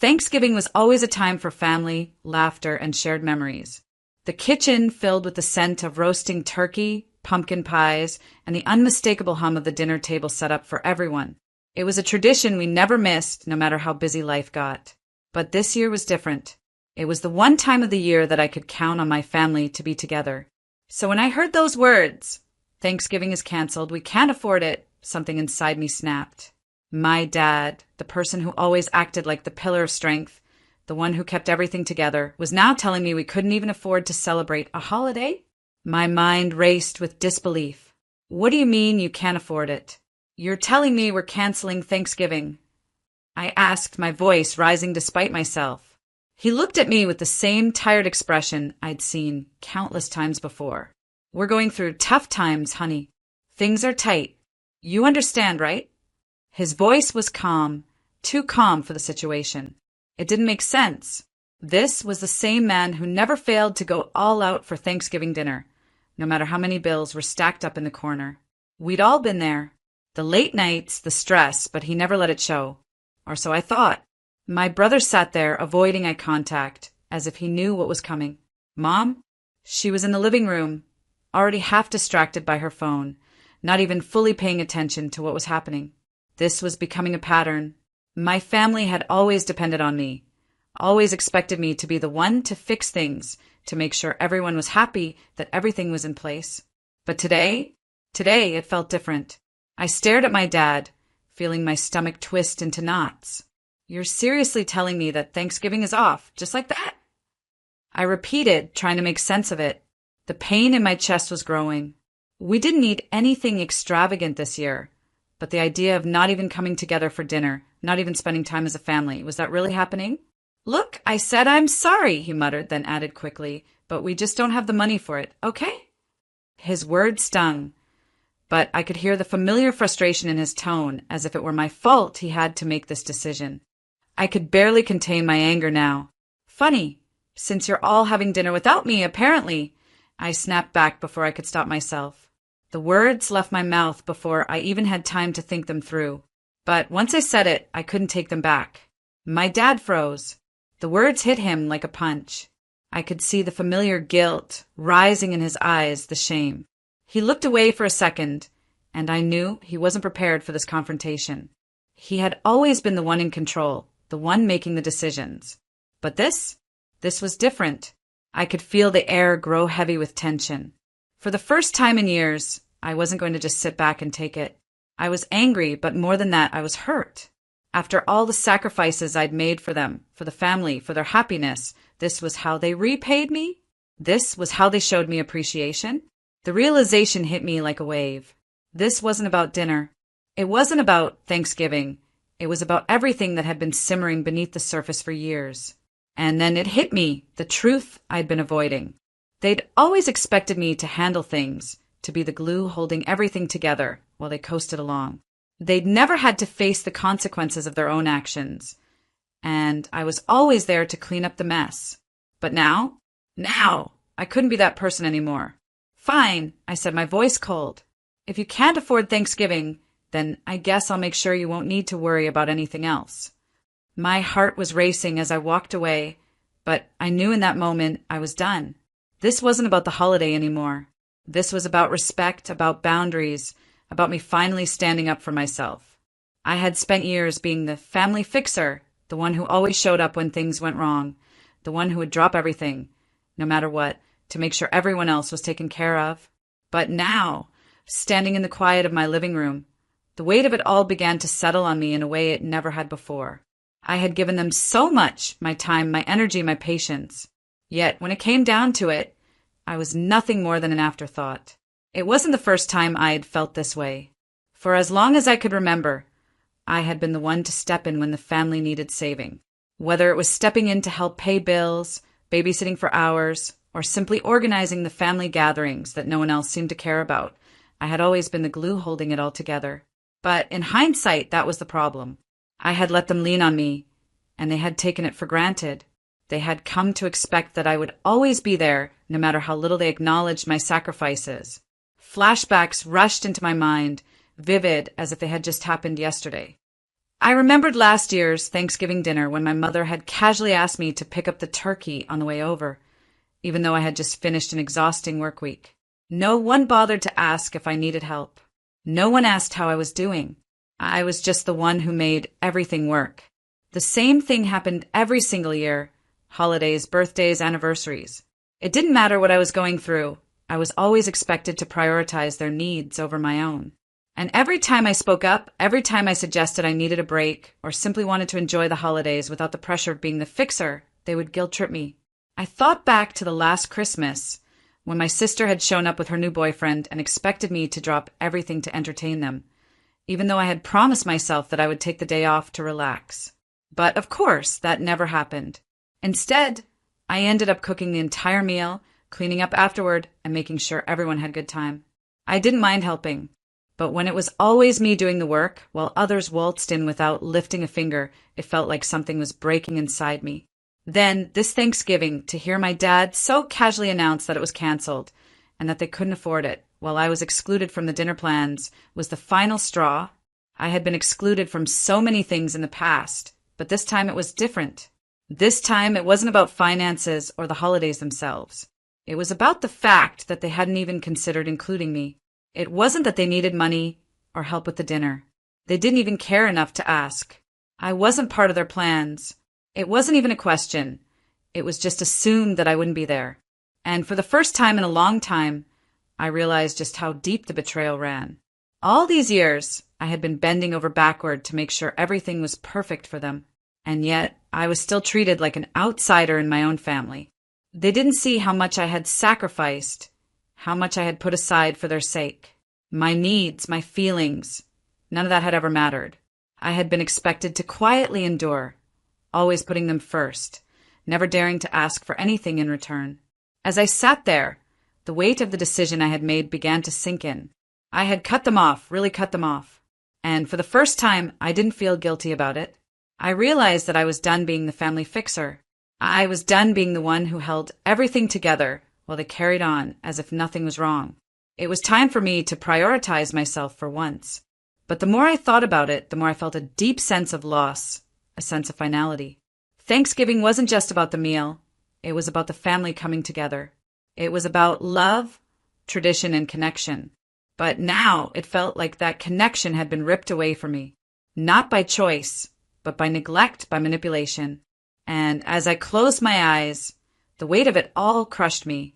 Thanksgiving was always a time for family, laughter, and shared memories. The kitchen filled with the scent of roasting turkey, pumpkin pies, and the unmistakable hum of the dinner table set up for everyone. It was a tradition we never missed, no matter how busy life got. But this year was different. It was the one time of the year that I could count on my family to be together. So when I heard those words, Thanksgiving is canceled, we can't afford it, something inside me snapped. My dad, the person who always acted like the pillar of strength, the one who kept everything together, was now telling me we couldn't even afford to celebrate a holiday? My mind raced with disbelief. What do you mean you can't afford it? You're telling me we're canceling Thanksgiving? I asked, my voice rising despite myself. He looked at me with the same tired expression I'd seen countless times before. We're going through tough times, honey. Things are tight. You understand, right? His voice was calm, too calm for the situation. It didn't make sense. This was the same man who never failed to go all out for Thanksgiving dinner, no matter how many bills were stacked up in the corner. We'd all been there. The late nights, the stress, but he never let it show. Or so I thought. My brother sat there, avoiding eye contact, as if he knew what was coming. Mom? She was in the living room, already half distracted by her phone, not even fully paying attention to what was happening. This was becoming a pattern. My family had always depended on me, always expected me to be the one to fix things, to make sure everyone was happy, that everything was in place. But today it felt different. I stared at my dad, feeling my stomach twist into knots. You're seriously telling me that Thanksgiving is off, just like that? I repeated, trying to make sense of it. The pain in my chest was growing. We didn't need anything extravagant this year, but the idea of not even coming together for dinner, not even spending time as a family, was that really happening? Look, I said I'm sorry, he muttered, then added quickly, but we just don't have the money for it, okay? His words stung, but I could hear the familiar frustration in his tone, as if it were my fault he had to make this decision. I could barely contain my anger now. Funny, since you're all having dinner without me, apparently. I snapped back before I could stop myself. The words left my mouth before I even had time to think them through. But once I said it, I couldn't take them back. My dad froze. The words hit him like a punch. I could see the familiar guilt rising in his eyes, the shame. He looked away for a second, and I knew he wasn't prepared for this confrontation. He had always been the one in control, the one making the decisions. But this was different. I could feel the air grow heavy with tension. For the first time in years, I wasn't going to just sit back and take it. I was angry, but more than that, I was hurt. After all the sacrifices I'd made for them, for the family, for their happiness, this was how they repaid me? This was how they showed me appreciation? The realization hit me like a wave. This wasn't about dinner. It wasn't about Thanksgiving. It was about everything that had been simmering beneath the surface for years. And then it hit me, the truth I'd been avoiding. They'd always expected me to handle things, to be the glue holding everything together while they coasted along. They'd never had to face the consequences of their own actions. And I was always there to clean up the mess. But now, I couldn't be that person anymore. Fine, I said, my voice cold. If you can't afford Thanksgiving, then I guess I'll make sure you won't need to worry about anything else. My heart was racing as I walked away, but I knew in that moment I was done. This wasn't about the holiday anymore. This was about respect, about boundaries, about me finally standing up for myself. I had spent years being the family fixer, the one who always showed up when things went wrong, the one who would drop everything, no matter what, to make sure everyone else was taken care of. But now, standing in the quiet of my living room, the weight of it all began to settle on me in a way it never had before. I had given them so much, my time, my energy, my patience. Yet, when it came down to it, I was nothing more than an afterthought. It wasn't the first time I had felt this way. For as long as I could remember, I had been the one to step in when the family needed saving. Whether it was stepping in to help pay bills, babysitting for hours, or simply organizing the family gatherings that no one else seemed to care about, I had always been the glue holding it all together. But in hindsight, that was the problem. I had let them lean on me, and they had taken it for granted. They had come to expect that I would always be there, no matter how little they acknowledged my sacrifices. Flashbacks rushed into my mind, vivid as if they had just happened yesterday. I remembered last year's Thanksgiving dinner when my mother had casually asked me to pick up the turkey on the way over, even though I had just finished an exhausting work week. No one bothered to ask if I needed help. No one asked how I was doing. I was just the one who made everything work. The same thing happened every single year: holidays, birthdays, anniversaries. It didn't matter what I was going through. I was always expected to prioritize their needs over my own. And every time I spoke up, every time I suggested I needed a break or simply wanted to enjoy the holidays without the pressure of being the fixer, they would guilt-trip me. I thought back to the last Christmas when my sister had shown up with her new boyfriend and expected me to drop everything to entertain them, even though I had promised myself that I would take the day off to relax. But of course, that never happened. Instead, I ended up cooking the entire meal, cleaning up afterward, and making sure everyone had a good time. I didn't mind helping, but when it was always me doing the work while others waltzed in without lifting a finger, it felt like something was breaking inside me. Then, this Thanksgiving, to hear my dad so casually announce that it was canceled and that they couldn't afford it, while I was excluded from the dinner plans, was the final straw. I had been excluded from so many things in the past, but this time it was different. This time it wasn't about finances or the holidays themselves. It was about the fact that they hadn't even considered including me. It wasn't that they needed money or help with the dinner. They didn't even care enough to ask. I wasn't part of their plans. It wasn't even a question. It was just assumed that I wouldn't be there. And for the first time in a long time, I realized just how deep the betrayal ran. All these years, I had been bending over backward to make sure everything was perfect for them. And yet, I was still treated like an outsider in my own family. They didn't see how much I had sacrificed, how much I had put aside for their sake. My needs, my feelings, none of that had ever mattered. I had been expected to quietly endure, always putting them first, never daring to ask for anything in return. As I sat there, the weight of the decision I had made began to sink in. I had cut them off, really cut them off. And for the first time, I didn't feel guilty about it. I realized that I was done being the family fixer. I was done being the one who held everything together while they carried on as if nothing was wrong. It was time for me to prioritize myself for once. But the more I thought about it, the more I felt a deep sense of loss, a sense of finality. Thanksgiving wasn't just about the meal. It was about the family coming together. It was about love, tradition, and connection. But now it felt like that connection had been ripped away from me. Not by choice, but by neglect, by manipulation. And as I closed my eyes, the weight of it all crushed me.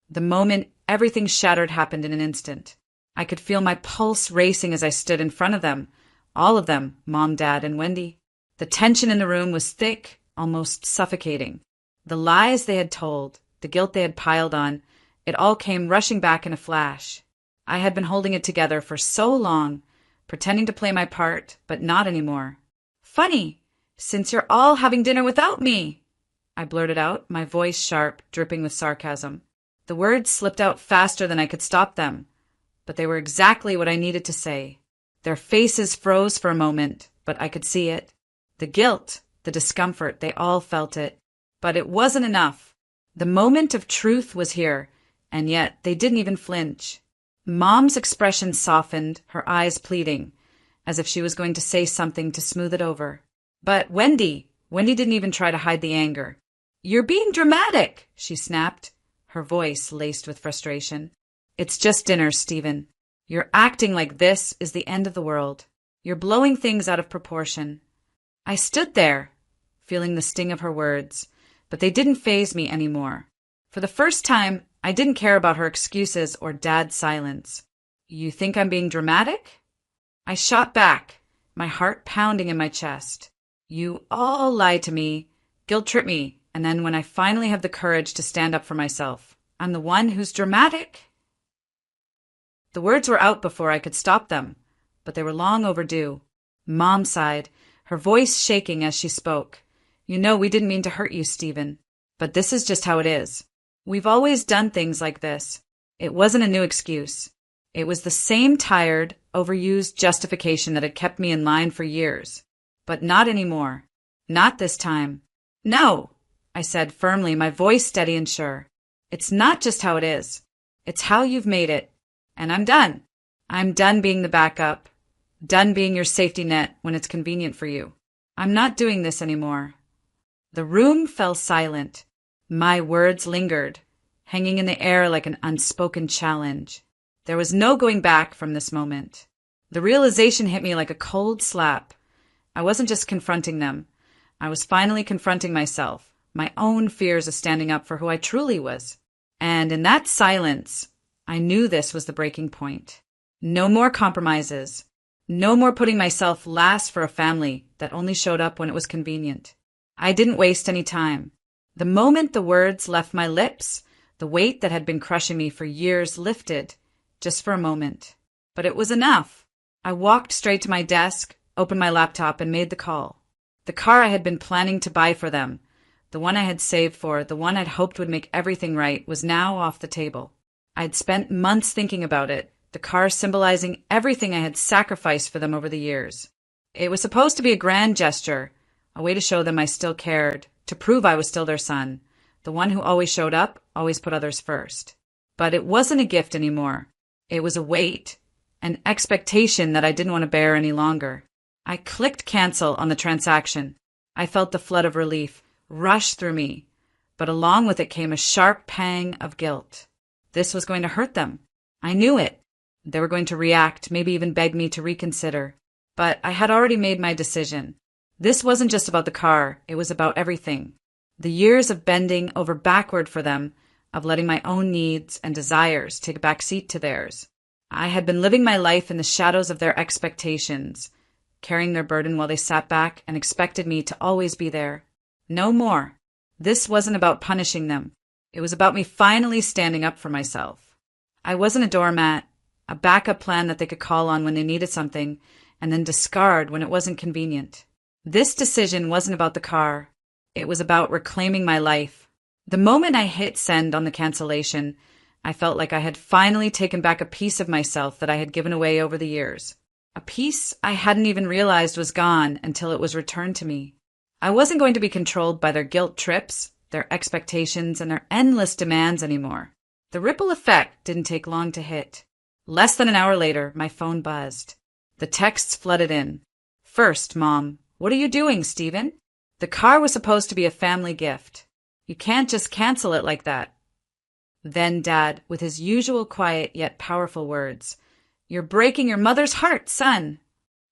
The moment everything shattered happened in an instant. I could feel my pulse racing as I stood in front of them, all of them, Mom, Dad, and Wendy. The tension in the room was thick, almost suffocating. The lies they had told, the guilt they had piled on, it all came rushing back in a flash. I had been holding it together for so long, pretending to play my part, but not anymore. "Funny, since you're all having dinner without me," I blurted out, my voice sharp, dripping with sarcasm. The words slipped out faster than I could stop them, but they were exactly what I needed to say. Their faces froze for a moment, but I could see it. The guilt, the discomfort, they all felt it. But it wasn't enough. The moment of truth was here, and yet they didn't even flinch. Mom's expression softened, her eyes pleading, as if she was going to say something to smooth it over. But Wendy didn't even try to hide the anger. "You're being dramatic," she snapped, her voice laced with frustration. "It's just dinner, Stephen. You're acting like this is the end of the world. You're blowing things out of proportion." I stood there, feeling the sting of her words, but they didn't faze me anymore. For the first time, I didn't care about her excuses or Dad's silence. "You think I'm being dramatic?" I shot back, my heart pounding in my chest. "You all lie to me, guilt-trip me, and then when I finally have the courage to stand up for myself, I'm the one who's dramatic?" The words were out before I could stop them, but they were long overdue. Mom sighed, her voice shaking as she spoke. "You know we didn't mean to hurt you, Stephen, but this is just how it is. We've always done things like this." It wasn't a new excuse. It was the same tired, overused justification that had kept me in line for years. But not anymore. Not this time. "No," I said firmly, my voice steady and sure. "It's not just how it is. It's how you've made it. And I'm done. I'm done being the backup, Done being your safety net when it's convenient for you. I'm not doing this anymore. The room fell silent. My words lingered, hanging in the air like an unspoken challenge. There was no going back from this moment. The realization hit me like a cold slap. I wasn't just confronting them. I was finally confronting myself, my own fears of standing up for who I truly was. And in that silence, I knew this was the breaking point. No more compromises. No more putting myself last for a family that only showed up when it was convenient. I didn't waste any time. The moment the words left my lips, the weight that had been crushing me for years lifted, just for a moment. But it was enough. I walked straight to my desk, opened my laptop, and made the call. The car I had been planning to buy for them, the one I had saved for, the one I'd hoped would make everything right, was now off the table. I'd spent months thinking about it, the car symbolizing everything I had sacrificed for them over the years. It was supposed to be a grand gesture, a way to show them I still cared, to prove I was still their son, the one who always showed up, always put others first. But it wasn't a gift anymore. It was a weight, an expectation that I didn't want to bear any longer. I clicked cancel on the transaction. I felt the flood of relief rush through me, but along with it came a sharp pang of guilt. This was going to hurt them. I knew it. They were going to react, maybe even beg me to reconsider. But I had already made my decision. This wasn't just about the car, it was about everything. The years of bending over backward for them, of letting my own needs and desires take a back seat to theirs. I had been living my life in the shadows of their expectations, carrying their burden while they sat back and expected me to always be there. No more. This wasn't about punishing them. It was about me finally standing up for myself. I wasn't a doormat, a backup plan that they could call on when they needed something, and then discard when it wasn't convenient. This decision wasn't about the car. It was about reclaiming my life. The moment I hit send on the cancellation, I felt like I had finally taken back a piece of myself that I had given away over the years. A piece I hadn't even realized was gone until it was returned to me. I wasn't going to be controlled by their guilt trips, their expectations, and their endless demands anymore. The ripple effect didn't take long to hit. Less than an hour later, my phone buzzed. The texts flooded in. First, Mom, what are you doing, Stephen? The car was supposed to be a family gift. You can't just cancel it like that. Then Dad, with his usual quiet yet powerful words, You're breaking your mother's heart, son.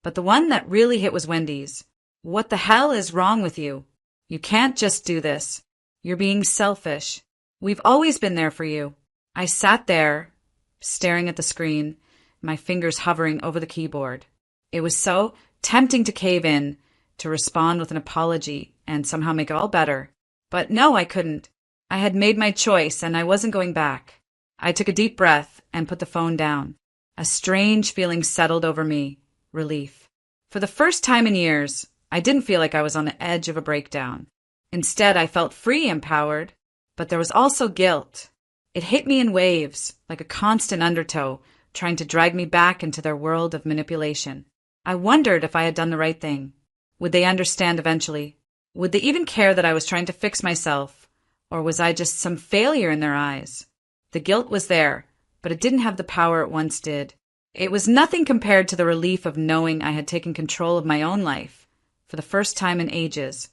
But the one that really hit was Wendy's. What the hell is wrong with you? You can't just do this. You're being selfish. We've always been there for you. I sat there, staring at the screen, my fingers hovering over the keyboard. It was so tempting to cave in, to respond with an apology and somehow make it all better. But no, I couldn't. I had made my choice and I wasn't going back. I took a deep breath and put the phone down. A strange feeling settled over me, relief. For the first time in years, I didn't feel like I was on the edge of a breakdown. Instead, I felt free, empowered, but there was also guilt. It hit me in waves, like a constant undertow, trying to drag me back into their world of manipulation. I wondered if I had done the right thing. Would they understand eventually? Would they even care that I was trying to fix myself? Or was I just some failure in their eyes? The guilt was there, but it didn't have the power it once did. It was nothing compared to the relief of knowing I had taken control of my own life, for the first time in ages.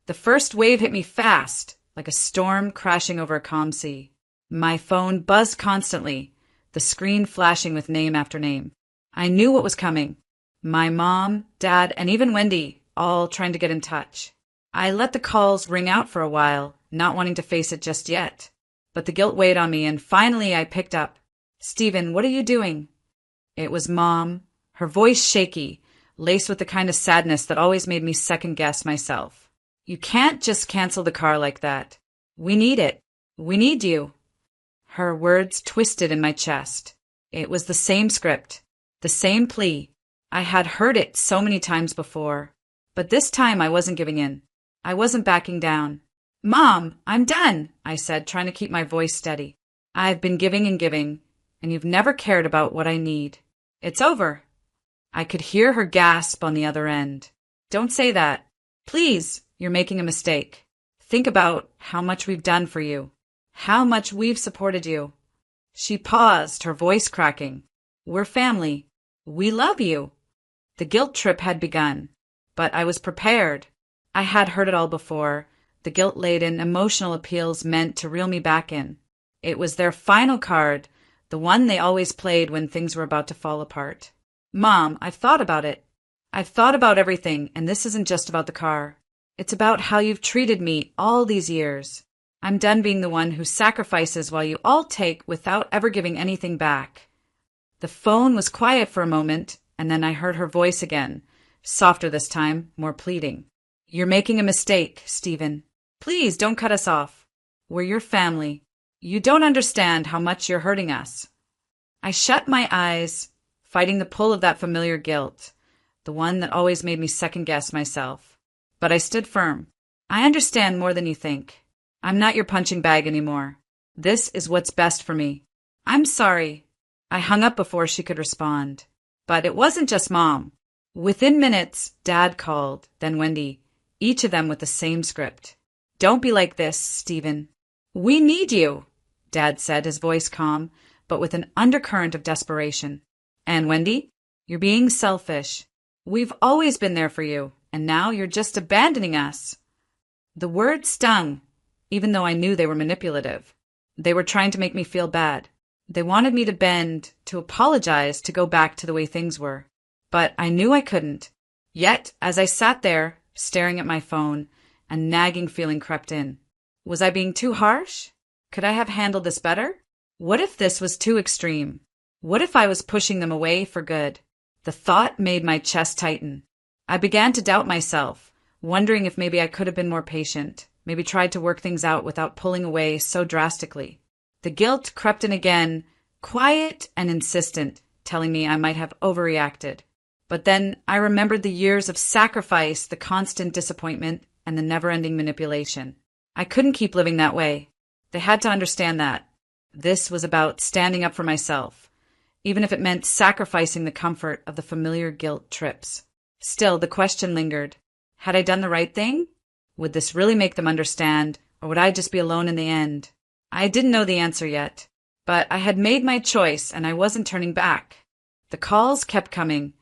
The first wave hit me fast, like a storm crashing over a calm sea. My phone buzzed constantly, the screen flashing with name after name. I knew what was coming. My mom, Dad, and even Wendy, all trying to get in touch. I let the calls ring out for a while, not wanting to face it just yet. But the guilt weighed on me, and finally I picked up. Stephen, what are you doing? It was Mom, her voice shaky, laced with the kind of sadness that always made me second-guess myself. You can't just cancel the car like that. We need it. We need you. Her words twisted in my chest. It was the same script, the same plea. I had heard it so many times before. But this time I wasn't giving in. I wasn't backing down. Mom, I'm done, I said, trying to keep my voice steady. I've been giving, and you've never cared about what I need. It's over. I could hear her gasp on the other end. Don't say that. Please, you're making a mistake. Think about how much we've done for you, how much we've supported you. She paused, her voice cracking. We're family. We love you. The guilt trip had begun, but I was prepared. I had heard it all before, the guilt-laden emotional appeals meant to reel me back in. It was their final card, the one they always played when things were about to fall apart. Mom, I've thought about it. I've thought about everything, and this isn't just about the car. It's about how you've treated me all these years. I'm done being the one who sacrifices while you all take without ever giving anything back. The phone was quiet for a moment, and then I heard her voice again, softer this time, more pleading. You're making a mistake, Stephen. Please don't cut us off. We're your family. You don't understand how much you're hurting us. I shut my eyes, fighting the pull of that familiar guilt, the one that always made me second-guess myself. But I stood firm. I understand more than you think. I'm not your punching bag anymore. This is what's best for me. I'm sorry. I hung up before she could respond. But it wasn't just Mom. Within minutes, Dad called, then Wendy, each of them with the same script. Don't be like this, Stephen. We need you, Dad said, his voice calm, but with an undercurrent of desperation. And Wendy, you're being selfish. We've always been there for you, and now you're just abandoning us. The words stung, even though I knew they were manipulative. They were trying to make me feel bad. They wanted me to bend, to apologize, to go back to the way things were. But I knew I couldn't. Yet, as I sat there, staring at my phone, a nagging feeling crept in. Was I being too harsh? Could I have handled this better? What if this was too extreme? What if I was pushing them away for good? The thought made my chest tighten. I began to doubt myself, wondering if maybe I could have been more patient, maybe tried to work things out without pulling away so drastically. The guilt crept in again, quiet and insistent, telling me I might have overreacted. But then I remembered the years of sacrifice, the constant disappointment, and the never-ending manipulation. I couldn't keep living that way. They had to understand that. This was about standing up for myself, even if it meant sacrificing the comfort of the familiar guilt trips. Still, the question lingered. Had I done the right thing? Would this really make them understand, or would I just be alone in the end? I didn't know the answer yet, but I had made my choice and I wasn't turning back. The calls kept coming,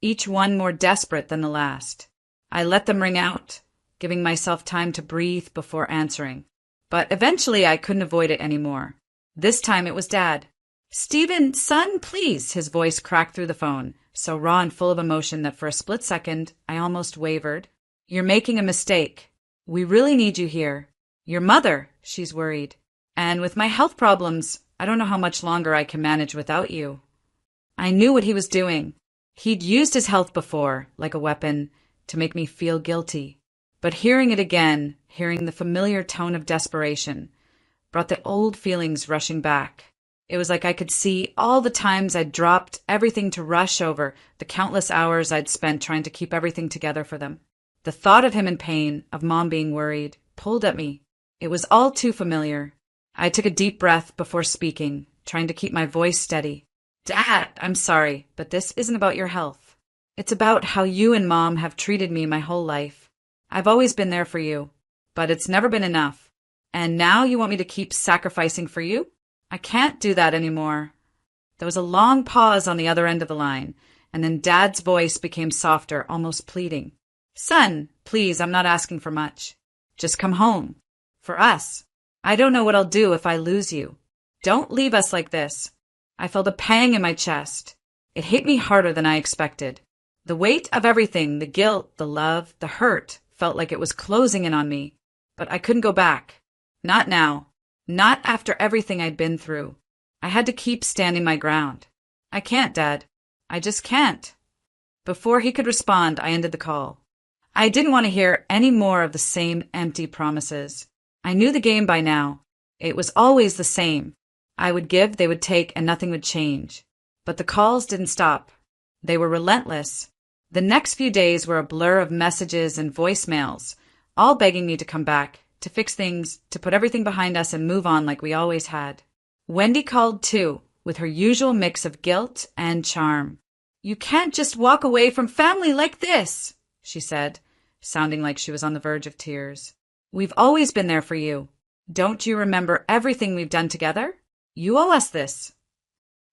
each one more desperate than the last. I let them ring out, giving myself time to breathe before answering. But eventually I couldn't avoid it anymore. This time it was Dad. Stephen, son, please, his voice cracked through the phone, so raw and full of emotion that for a split second I almost wavered. You're making a mistake. We really need you here. Your mother, she's worried. And with my health problems, I don't know how much longer I can manage without you. I knew what he was doing. He'd used his health before, like a weapon, to make me feel guilty. But hearing it again, hearing the familiar tone of desperation, brought the old feelings rushing back. It was like I could see all the times I'd dropped everything to rush over, the countless hours I'd spent trying to keep everything together for them. The thought of him in pain, of Mom being worried, pulled at me. It was all too familiar. I took a deep breath before speaking, trying to keep my voice steady. Dad, I'm sorry, but this isn't about your health. It's about how you and Mom have treated me my whole life. I've always been there for you, but it's never been enough. And now you want me to keep sacrificing for you? I can't do that anymore. There was a long pause on the other end of the line, and then Dad's voice became softer, almost pleading. Son, please, I'm not asking for much. Just come home. For us. I don't know what I'll do if I lose you. Don't leave us like this. I felt a pang in my chest. It hit me harder than I expected. The weight of everything, the guilt, the love, the hurt, felt like it was closing in on me. But I couldn't go back. Not now. Not after everything I'd been through. I had to keep standing my ground. I can't, Dad. I just can't. Before he could respond, I ended the call. I didn't want to hear any more of the same empty promises. I knew the game by now. It was always the same. I would give, they would take, and nothing would change. But the calls didn't stop. They were relentless. The next few days were a blur of messages and voicemails, all begging me to come back, to fix things, to put everything behind us and move on like we always had. Wendy called too, with her usual mix of guilt and charm. You can't just walk away from family like this, she said, sounding like she was on the verge of tears. We've always been there for you. Don't you remember everything we've done together? You owe us this.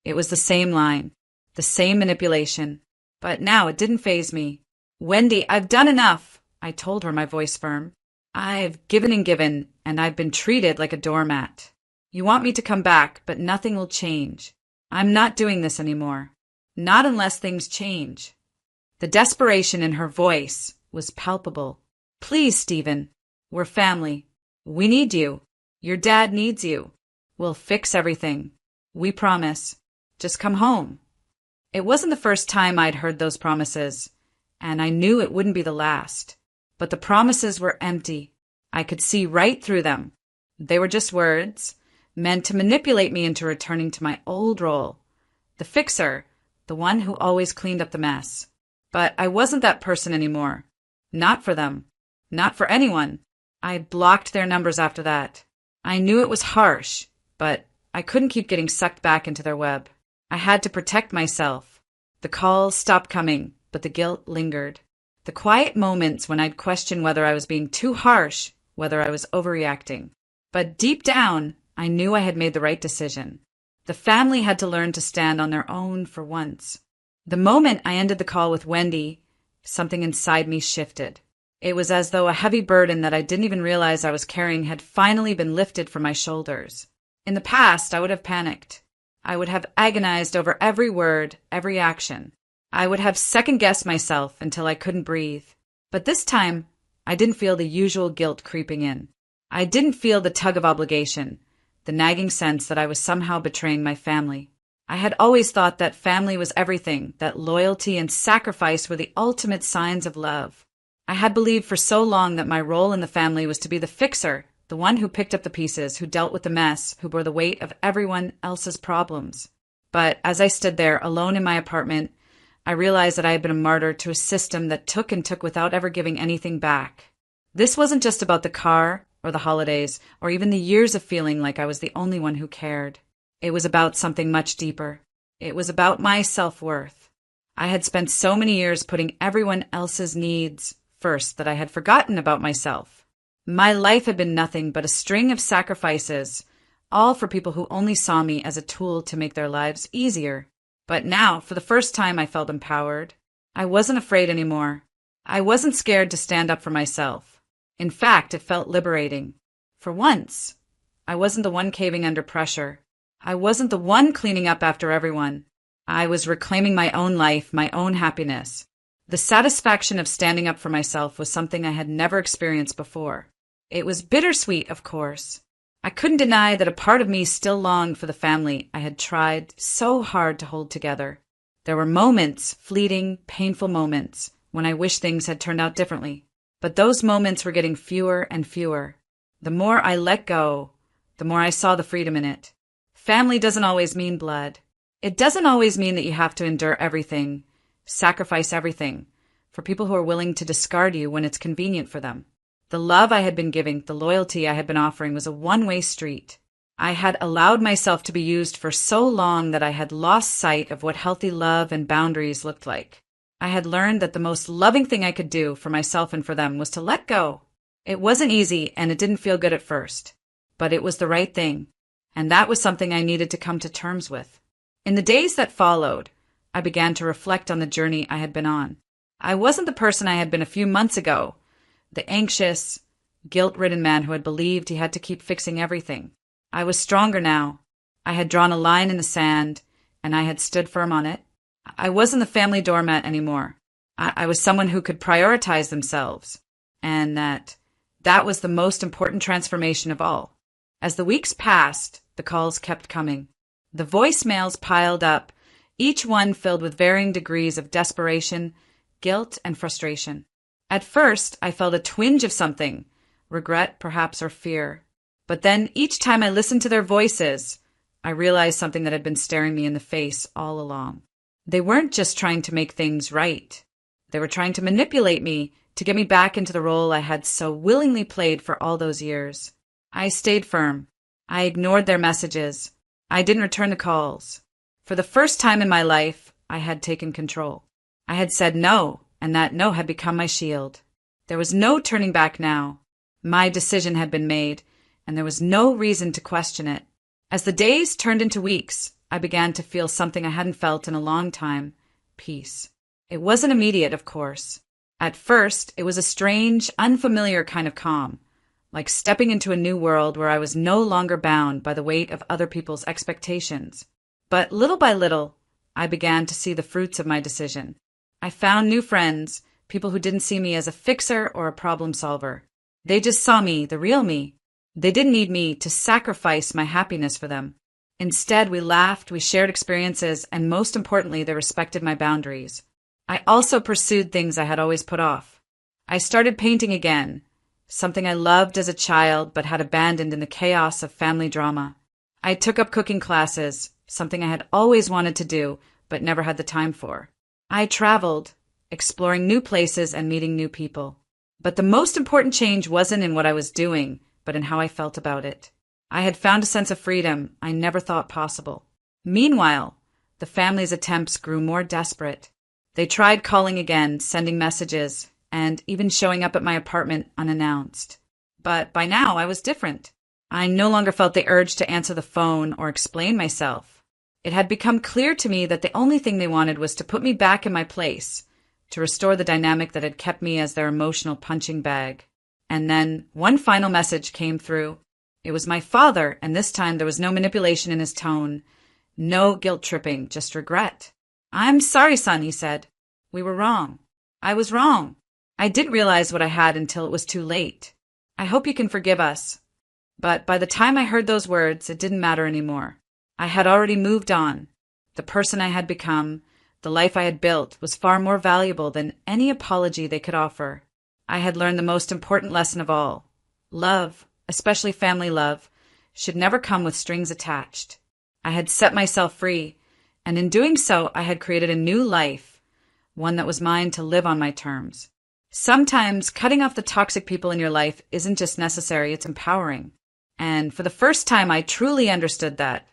It was the same line, the same manipulation. But now it didn't faze me. "Wendy, I've done enough," I told her, my voice firm. "I've given and given, and I've been treated like a doormat. You want me to come back, but nothing will change. I'm not doing this anymore. Not unless things change." The desperation in her voice was palpable. "Please, Stephen. We're family. We need you. Your dad needs you. We'll fix everything. We promise. Just come home." It wasn't the first time I'd heard those promises, and I knew it wouldn't be the last. But the promises were empty. I could see right through them. They were just words, meant to manipulate me into returning to my old role. The fixer, the one who always cleaned up the mess. But I wasn't that person anymore. Not for them. Not for anyone. I blocked their numbers after that. I knew it was harsh, but I couldn't keep getting sucked back into their web. I had to protect myself. The calls stopped coming, but the guilt lingered. The quiet moments when I'd question whether I was being too harsh, whether I was overreacting. But deep down, I knew I had made the right decision. The family had to learn to stand on their own for once. The moment I ended the call with Wendy, something inside me shifted. It was as though a heavy burden that I didn't even realize I was carrying had finally been lifted from my shoulders. In the past, I would have panicked. I would have agonized over every word, every action. I would have second-guessed myself until I couldn't breathe. But this time, I didn't feel the usual guilt creeping in. I didn't feel the tug of obligation, the nagging sense that I was somehow betraying my family. I had always thought that family was everything, that loyalty and sacrifice were the ultimate signs of love. I had believed for so long that my role in the family was to be the fixer, the one who picked up the pieces, who dealt with the mess, who bore the weight of everyone else's problems. But as I stood there, alone in my apartment, I realized that I had been a martyr to a system that took and took without ever giving anything back. This wasn't just about the car, or the holidays, or even the years of feeling like I was the only one who cared. It was about something much deeper. It was about my self-worth. I had spent so many years putting everyone else's needs first that I had forgotten about myself. My life had been nothing but a string of sacrifices, all for people who only saw me as a tool to make their lives easier. But now, for the first time, I felt empowered. I wasn't afraid anymore. I wasn't scared to stand up for myself. In fact, it felt liberating. For once, I wasn't the one caving under pressure. I wasn't the one cleaning up after everyone. I was reclaiming my own life, my own happiness. The satisfaction of standing up for myself was something I had never experienced before. It was bittersweet, of course. I couldn't deny that a part of me still longed for the family I had tried so hard to hold together. There were moments, fleeting, painful moments, when I wished things had turned out differently. But those moments were getting fewer and fewer. The more I let go, the more I saw the freedom in it. Family doesn't always mean blood. It doesn't always mean that you have to endure everything, sacrifice everything, for people who are willing to discard you when it's convenient for them. The love I had been giving, the loyalty I had been offering was a one-way street. I had allowed myself to be used for so long that I had lost sight of what healthy love and boundaries looked like. I had learned that the most loving thing I could do for myself and for them was to let go. It wasn't easy and it didn't feel good at first, but it was the right thing, and that was something I needed to come to terms with. In the days that followed, I began to reflect on the journey I had been on. I wasn't the person I had been a few months ago, the anxious, guilt-ridden man who had believed he had to keep fixing everything. I was stronger now. I had drawn a line in the sand, and I had stood firm on it. I wasn't the family doormat anymore. I was someone who could prioritize themselves, and that was the most important transformation of all. As the weeks passed, the calls kept coming. The voicemails piled up, each one filled with varying degrees of desperation, guilt, and frustration. At first, I felt a twinge of something, regret perhaps or fear. But then each time I listened to their voices, I realized something that had been staring me in the face all along. They weren't just trying to make things right. They were trying to manipulate me to get me back into the role I had so willingly played for all those years. I stayed firm. I ignored their messages. I didn't return the calls. For the first time in my life, I had taken control. I had said no, and that no had become my shield. There was no turning back now. My decision had been made, and there was no reason to question it. As the days turned into weeks, I began to feel something I hadn't felt in a long time: peace. It wasn't immediate, of course. At first, it was a strange, unfamiliar kind of calm, like stepping into a new world where I was no longer bound by the weight of other people's expectations. But little by little, I began to see the fruits of my decision. I found new friends, people who didn't see me as a fixer or a problem solver. They just saw me, the real me. They didn't need me to sacrifice my happiness for them. Instead, we laughed, we shared experiences, and most importantly, they respected my boundaries. I also pursued things I had always put off. I started painting again, something I loved as a child but had abandoned in the chaos of family drama. I took up cooking classes, something I had always wanted to do but never had the time for. I traveled, exploring new places and meeting new people. But the most important change wasn't in what I was doing, but in how I felt about it. I had found a sense of freedom I never thought possible. Meanwhile, the family's attempts grew more desperate. They tried calling again, sending messages, and even showing up at my apartment unannounced. But by now, I was different. I no longer felt the urge to answer the phone or explain myself. It had become clear to me that the only thing they wanted was to put me back in my place, to restore the dynamic that had kept me as their emotional punching bag. And then one final message came through. It was my father, and this time there was no manipulation in his tone, no guilt-tripping, just regret. "I'm sorry, son," he said. "We were wrong. I was wrong. I didn't realize what I had until it was too late. I hope you can forgive us." But by the time I heard those words, it didn't matter anymore. I had already moved on. The person I had become, the life I had built, was far more valuable than any apology they could offer. I had learned the most important lesson of all. Love, especially family love, should never come with strings attached. I had set myself free, and in doing so, I had created a new life, one that was mine to live on my terms. Sometimes cutting off the toxic people in your life isn't just necessary, it's empowering. And for the first time, I truly understood that.